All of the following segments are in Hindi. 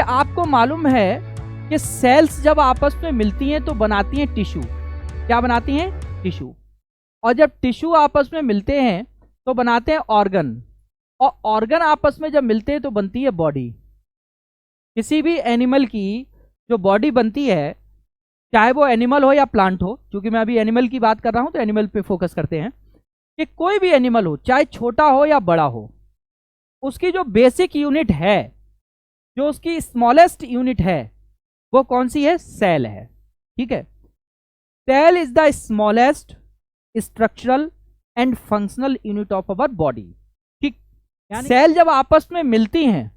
आपको मालूम है कि सेल्स जब आपस में मिलती हैं तो बनाती हैं टिश्यू। क्या बनाती हैं? टिश्यू। और जब टिश्यू आपस में मिलते हैं तो बनाते हैं ऑर्गन, और ऑर्गन आपस में जब मिलते हैं तो बनती है बॉडी। किसी भी एनिमल की जो बॉडी बनती है, चाहे वो एनिमल हो या प्लांट हो, क्योंकि मैं अभी एनिमल की बात कर रहा हूं तो एनिमल पे फोकस करते हैं, कि कोई भी एनिमल हो, चाहे छोटा हो या बड़ा हो, उसकी जो बेसिक यूनिट है, जो उसकी स्मॉलेस्ट यूनिट है, वो कौन सी है? सेल है। ठीक है, cell is the smallest structural and functional unit of our body. ठीक, सेल जब आपस में मिलती हैं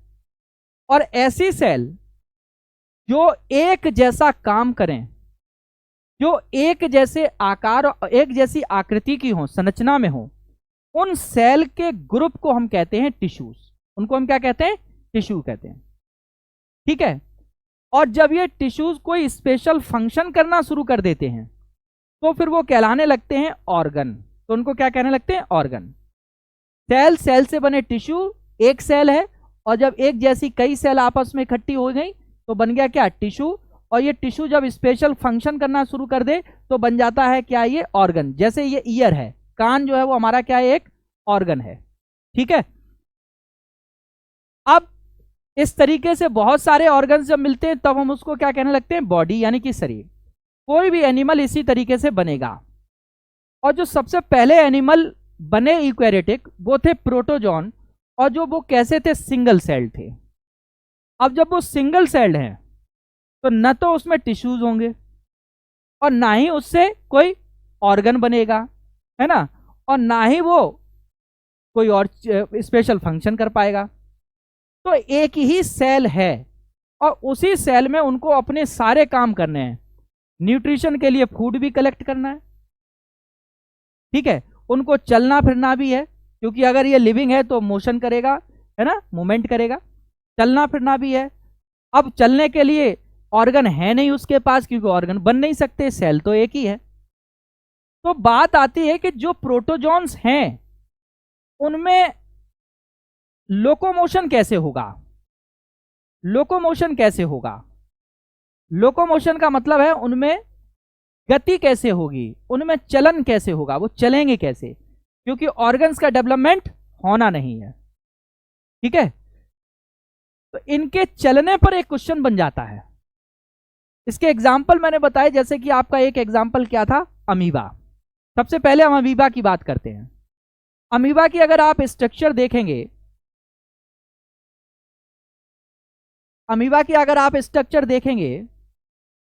और ऐसी सेल जो एक जैसा काम करें, जो एक जैसे आकार और एक जैसी आकृति की हो, संरचना में हो, उन सेल के ग्रुप को हम कहते हैं टिश्यूज। उनको हम क्या कहते हैं? टिश्यू कहते हैं। ठीक है, और जब ये टिश्यूज कोई स्पेशल फंक्शन करना शुरू कर देते हैं तो फिर वो कहलाने लगते हैं ऑर्गन। तो उनको क्या कहने लगते हैं? ऑर्गन। सेल से बने टिश्यू एक सेल है, और जब एक जैसी कई सेल आपस में इकट्ठी हो गई तो बन गया क्या? टिश्यू। और ये टिश्यू जब स्पेशल फंक्शन करना शुरू कर दे तो बन जाता है क्या? ये ऑर्गन। जैसे ये ईयर है, कान जो है वो हमारा क्या है? एक ऑर्गन है। ठीक है, अब इस तरीके से बहुत सारे ऑर्गन्स जब मिलते हैं तब हम उसको क्या कहने लगते हैं? बॉडी, यानी कि शरीर। कोई भी एनिमल इसी तरीके से बनेगा। और जो सबसे पहले एनिमल बने यूकैरियोटिक, वो थे प्रोटोजोन, और जो वो कैसे थे? सिंगल सेल थे। अब जब वो सिंगल सेल्ड हैं तो न तो उसमें टिश्यूज होंगे और ना ही उससे कोई ऑर्गन बनेगा, है ना, और ना ही वो कोई और स्पेशल फंक्शन कर पाएगा। तो एक ही सेल है और उसी सेल में उनको अपने सारे काम करने हैं। न्यूट्रिशन के लिए फूड भी कलेक्ट करना है, ठीक है, उनको चलना फिरना भी है, क्योंकि अगर ये लिविंग है तो मोशन करेगा, है ना, मूवमेंट करेगा, चलना फिरना भी है। अब चलने के लिए ऑर्गन है नहीं उसके पास, क्योंकि ऑर्गन बन नहीं सकते, सेल तो एक ही है। तो बात आती है कि जो प्रोटोजोन्स हैं उनमें लोकोमोशन कैसे होगा? लोकोमोशन कैसे होगा? लोकोमोशन का मतलब है उनमें गति कैसे होगी, उनमें चलन कैसे होगा, वो चलेंगे कैसे, क्योंकि ऑर्गन्स का डेवलपमेंट होना नहीं है। ठीक है, तो इनके चलने पर एक क्वेश्चन बन जाता है। इसके एग्जाम्पल मैंने बताया, जैसे कि आपका एक एग्जाम्पल क्या था? अमीबा। सबसे पहले हम अमीबा की बात करते हैं। अमीबा की अगर आप स्ट्रक्चर देखेंगे, अमीबा की अगर आप स्ट्रक्चर देखेंगे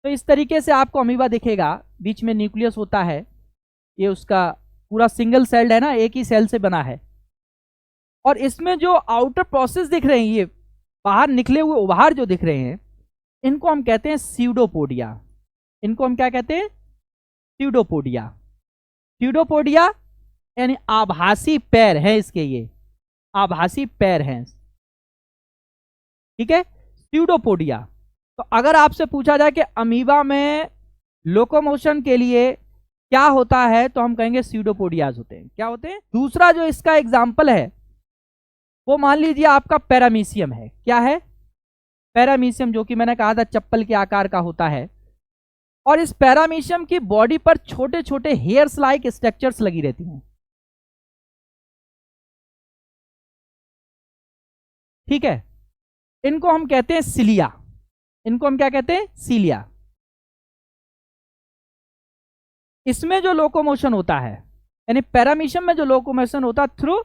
तो इस तरीके से आपको अमीबा दिखेगा। बीच में न्यूक्लियस होता है, ये उसका पूरा सिंगल सेल्ड है ना, एक ही सेल से बना है। और इसमें जो आउटर प्रोसेस दिख रहे हैं, ये बाहर निकले हुए उभार जो दिख रहे हैं, इनको हम कहते हैं स्यूडोपोडिया। इनको हम क्या कहते हैं? स्यूडोपोडिया। स्यूडोपोडिया यानी आभासी पैर है इसके, ये आभासी पैर हैं। ठीक है, स्यूडोपोडिया। तो अगर आपसे पूछा जाए कि अमीबा में लोकोमोशन के लिए क्या होता है, तो हम कहेंगे स्यूडोपोडियाज होते हैं। क्या होते हैं? दूसरा जो इसका एग्जाम्पल है वो मान लीजिए आपका पैरामीशियम है। क्या है? पैरामीशियम, जो कि मैंने कहा था चप्पल के आकार का होता है। और इस पैरामीशियम की बॉडी पर छोटे छोटे हेयर्स लाइक स्ट्रक्चर्स लगी रहती हैं। ठीक है, इनको हम कहते हैं सिलिया। इनको हम क्या कहते हैं? सिलिया। इसमें जो लोकोमोशन होता है, यानी पैरामीशियम में जो लोकोमोशन होता है थ्रू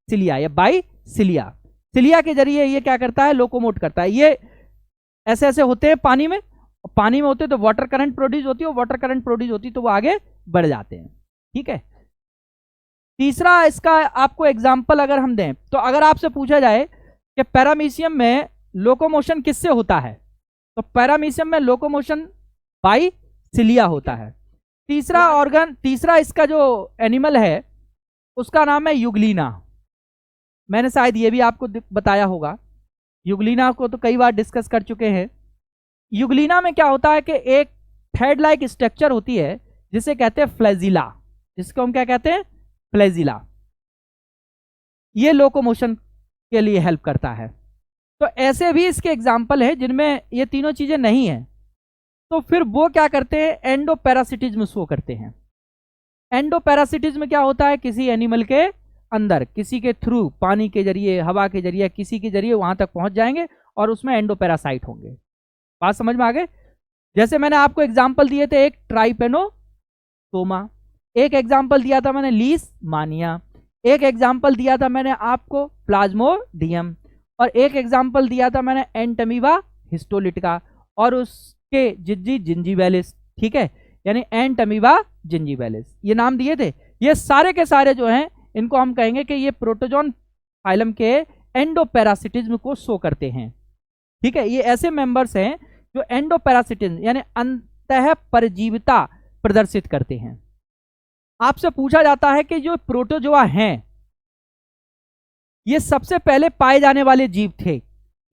सिलिया या बाई सिलिया। सिलिया के जरिए ये क्या करता है? लोकोमोट करता है। ये ऐसे ऐसे होते हैं पानी में, पानी में होते तो वाटर करंट प्रोड्यूस होती है, वाटर करंट प्रोड्यूस होती तो वो आगे बढ़ जाते हैं। ठीक है, तीसरा इसका आपको एग्जाम्पल अगर हम दें, तो अगर आपसे पूछा जाए कि पैरामीशियम में लोकोमोशन किससे होता है, तो पैरामीशियम में लोकोमोशन बाई सिलिया होता है। तीसरा ऑर्गन, तीसरा इसका जो एनिमल है उसका नाम है यूग्लिना। मैंने शायद ये भी आपको बताया होगा, यूग्लिना को तो कई बार डिस्कस कर चुके हैं। यूग्लिना में क्या होता है कि एक थ्रेड लाइक स्ट्रक्चर होती है जिसे कहते हैं फ्लैजिला, जिसको हम क्या कहते हैं? फ्लैजिला। ये लोकोमोशन के लिए हेल्प करता है। तो ऐसे भी इसके एग्जाम्पल है जिनमें ये तीनों चीजें नहीं है, तो फिर वो क्या करते हैं, एंडोपैरासिटिज्म शो करते हैं। एंडोपैरासिटिज्म क्या होता है, किसी एनिमल के अंदर किसी के थ्रू, पानी के जरिए, हवा के जरिए, किसी के जरिए वहां तक पहुंच जाएंगे और उसमें एंडोपैरासाइट होंगे। बात समझ में आ गए? जैसे मैंने आपको एग्जाम्पल दिए थे, एक ट्राइपेनोसोमा, एक एग्जाम्पल दिया था मैंने लीशमानिया, एक एग्जाम्पल दिया था मैंने आपको प्लाज्मोडियम, और एक एग्जाम्पल दिया था मैंने एंटमीबा हिस्टोलिटिका, और उसके जिज्जी जिंजीबेलिस। ठीक है, यानी एंटमीबा जिंजीबेलिस, ये नाम दिए थे। ये सारे के सारे जो हैं, इनको हम कहेंगे कि ये प्रोटोजोन फाइलम के एंडोपैरासिटिज्म को शो करते हैं। ठीक है, ये ऐसे मेंबर्स हैं जो एंडोपैरासिटिज्म यानी अंतः परजीविता प्रदर्शित करते हैं। आपसे पूछा जाता है कि जो प्रोटोजोआ हैं, ये सबसे पहले पाए जाने वाले जीव थे,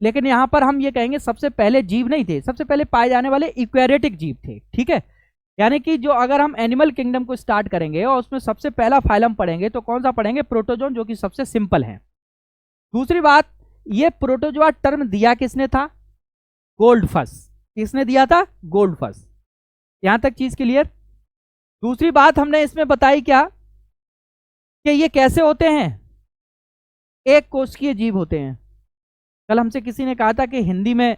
लेकिन यहां पर हम ये कहेंगे सबसे पहले जीव नहीं थे, सबसे पहले पाए जाने वाले इक्वेरियोटिक जीव थे। ठीक है, यानी कि जो अगर हम एनिमल किंगडम को स्टार्ट करेंगे और उसमें सबसे पहला फाइलम पढ़ेंगे तो कौन सा पढ़ेंगे, प्रोटोजोन, जो कि सबसे सिंपल है। दूसरी बात, ये प्रोटोजोआ टर्म दिया किसने था, गोल्डफस। किसने दिया था, गोल्डफस। यहां तक चीज क्लियर? दूसरी बात हमने इसमें बताई क्या, कि ये कैसे होते हैं, एक कोशिकीय जीव होते हैं। कल हमसे किसी ने कहा था कि हिंदी में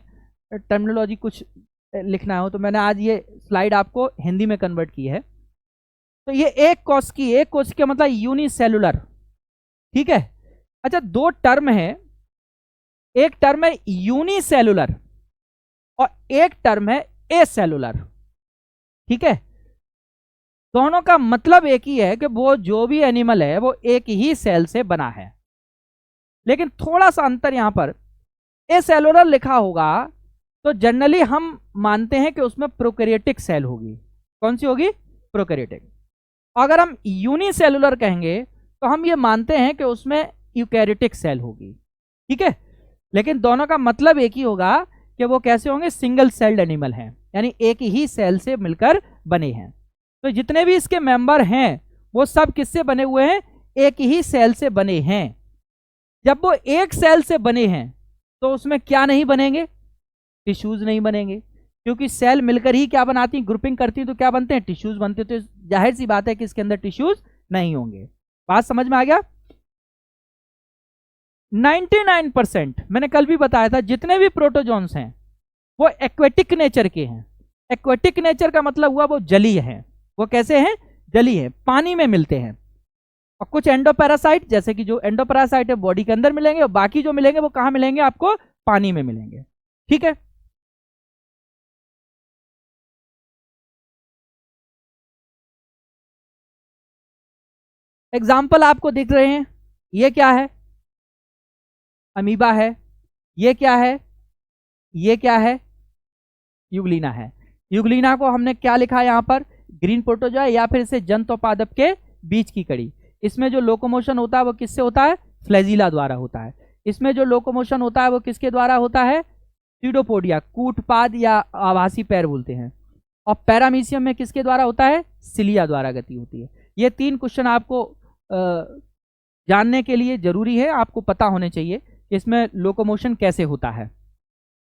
टर्मिनोलॉजी कुछ लिखना हो, तो मैंने आज ये स्लाइड आपको हिंदी में कन्वर्ट की है। तो ये एक कोशिकीय मतलब यूनिसेलुलर। ठीक है, अच्छा, दो टर्म है, एक टर्म है यूनिसेलुलर और एक टर्म है एसेलुलर। ठीक है, दोनों का मतलब एक ही है कि वो जो भी एनिमल है वो एक ही सेल से बना है, लेकिन थोड़ा सा अंतर यहां पर, एसेलुलर लिखा होगा तो जनरली हम मानते हैं कि उसमें प्रोकैरियोटिक सेल होगी। कौन सी होगी, प्रोकैरियोटिक। अगर हम यूनिसेलुलर कहेंगे तो हम ये मानते हैं कि उसमें यूकैरियोटिक सेल होगी। ठीक है, लेकिन दोनों का मतलब एक ही होगा कि वो कैसे होंगे, सिंगल सेल्ड एनिमल हैं, यानी एक ही सेल से मिलकर बने हैं। तो जितने भी इसके मेंबर हैं वो सब किससे बने हुए हैं, एक ही सेल से बने हैं। जब वो एक सेल से बने हैं तो उसमें क्या नहीं बनेंगे, टिश्यूज नहीं बनेंगे, क्योंकि सेल मिलकर ही क्या बनाती हैं, ग्रुपिंग करती हैं, तो क्या बनते हैं, टिश्यूज बनते हैं। तो जाहिर सी बात है कि इसके अंदर टिश्यूज नहीं होंगे। बात समझ में आ गया? 99% मैंने कल भी बताया था, जितने भी प्रोटोजोन्स हैं वो एक्वेटिक नेचर के हैं। एक्वेटिक नेचर का मतलब हुआ वो जलीय है। वो कैसे हैं, जलीय है, पानी में मिलते हैं। और कुछ एंडोपैरासाइट, जैसे कि जो एंडोपैरासाइट है बॉडी के अंदर मिलेंगे, और बाकी जो मिलेंगे वो कहां मिलेंगे, आपको पानी में मिलेंगे। ठीक है, एग्जाम्पल आपको दिख रहे हैं, ये क्या है, अमीबा है, ये क्या है, ये क्या है, यूग्लिना है। यूग्लिना को हमने क्या लिखा है यहां पर, ग्रीन प्रोटोजोआ, या फिर इसे जंतोपादप के बीच की कड़ी। इसमें जो लोकोमोशन होता है वो किससे होता है, फ्लैजिला द्वारा होता है। इसमें जो लोकोमोशन होता है वो किसके द्वारा होता है, सीडोपोडिया, कूटपाद या आभासी पैर बोलते हैं। और पैरामीशियम में किसके द्वारा होता है, सिलिया द्वारा गति होती है। ये तीन क्वेश्चन आपको जानने के लिए जरूरी है, आपको पता होने चाहिए कि इसमें लोकोमोशन कैसे होता है।